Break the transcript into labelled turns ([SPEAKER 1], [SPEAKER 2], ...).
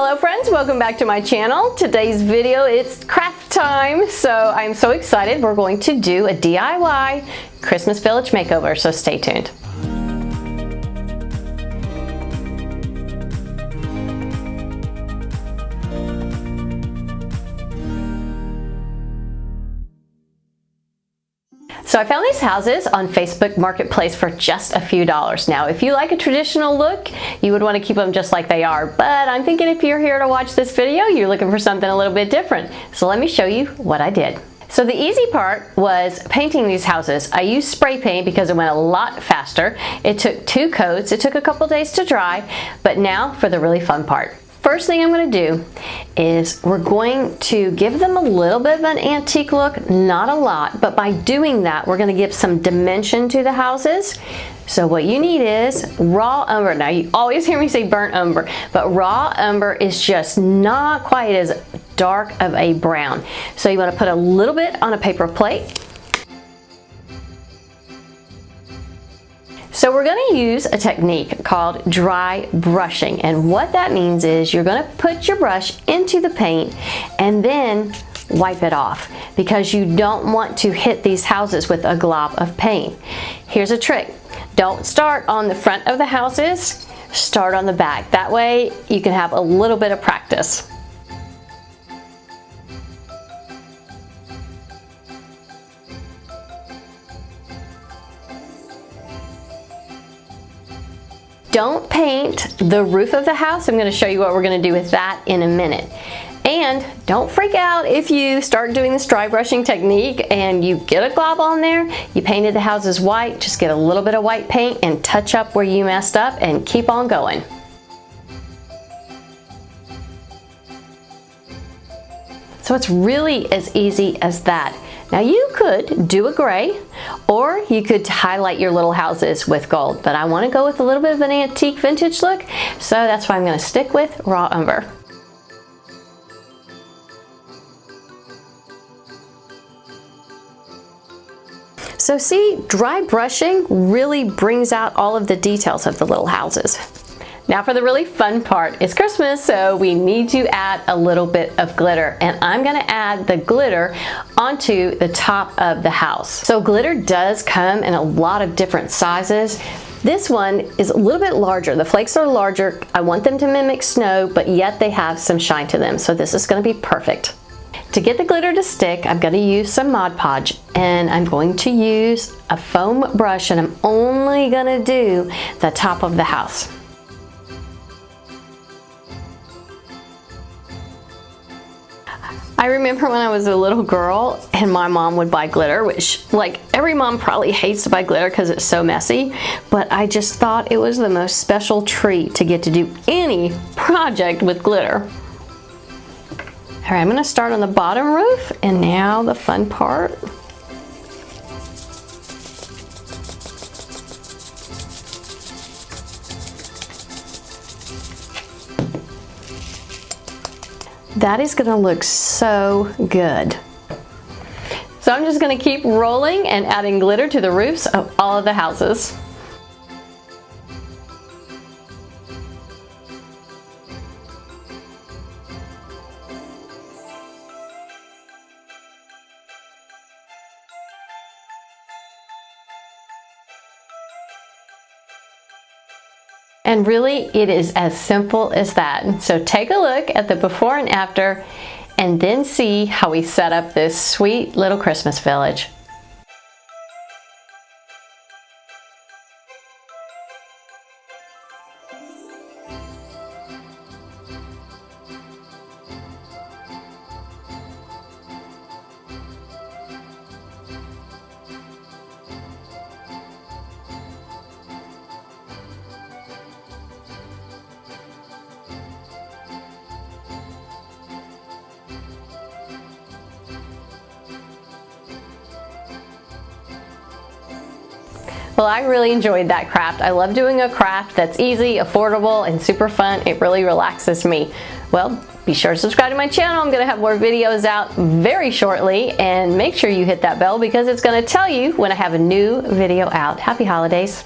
[SPEAKER 1] Hello friends, welcome back to my channel. Today's video, it's craft time, so I'm so excited. We're going to do a DIY Christmas Village makeover, so stay tuned. So I found these houses on Facebook Marketplace for just a few dollars. Now, if you like a traditional look, you would want to keep them just like they are. But I'm thinking if you're here to watch this video, you're looking for something a little bit different. So let me show you what I did. So the easy part was painting these houses. I used spray paint because it went a lot faster. It took 2 coats. It took a couple days to dry. But now for the really fun part. First thing I'm going to do is we're going to give them a little bit of an antique look, not a lot, but by doing that we're going to give some dimension to the houses. So what you need is raw umber. Now you always hear me say burnt umber, but raw umber is just not quite as dark of a brown. So you want to put a little bit on a paper plate. So we're going to use a technique called dry brushing, and what that means is you're going to put your brush into the paint and then wipe it off because you don't want to hit these houses with a glob of paint. Here's a trick. Don't start on the front of the houses, start on the back. That way you can have a little bit of practice. Don't paint the roof of the house. I'm going to show you what we're going to do with that in a minute. And don't freak out if you start doing this dry brushing technique and you get a glob on there. You painted the houses white. Just get a little bit of white paint and touch up where you messed up and keep on going. So it's really as easy as that. Now you could do a gray, or you could highlight your little houses with gold, but I want to go with a little bit of an antique vintage look, so that's why I'm going to stick with raw umber. So see, dry brushing really brings out all of the details of the little houses. Now for the really fun part, it's Christmas, so we need to add a little bit of glitter, and I'm gonna add the glitter onto the top of the house. So glitter does come in a lot of different sizes. This one is a little bit larger. The flakes are larger. I want them to mimic snow, but yet they have some shine to them, so this is gonna be perfect. To get the glitter to stick, I'm going to use some Mod Podge, and I'm going to use a foam brush, and I'm only going to do the top of the house. I remember when I was a little girl and my mom would buy glitter, which like every mom probably hates to buy glitter because it's so messy, but I just thought it was the most special treat to get to do any project with glitter. All right, I'm going to start on the bottom roof, and now the fun part. That is going to look so good. So I'm just going to keep rolling and adding glitter to the roofs of all of the houses. And really, it is as simple as that. So take a look at the before and after, and then see how we set up this sweet little Christmas village. Well, I really enjoyed that craft. I love doing a craft that's easy, affordable, and super fun. It really relaxes me. Well, be sure to subscribe to my channel. I'm gonna have more videos out very shortly, and make sure you hit that bell because it's gonna tell you when I have a new video out. Happy holidays.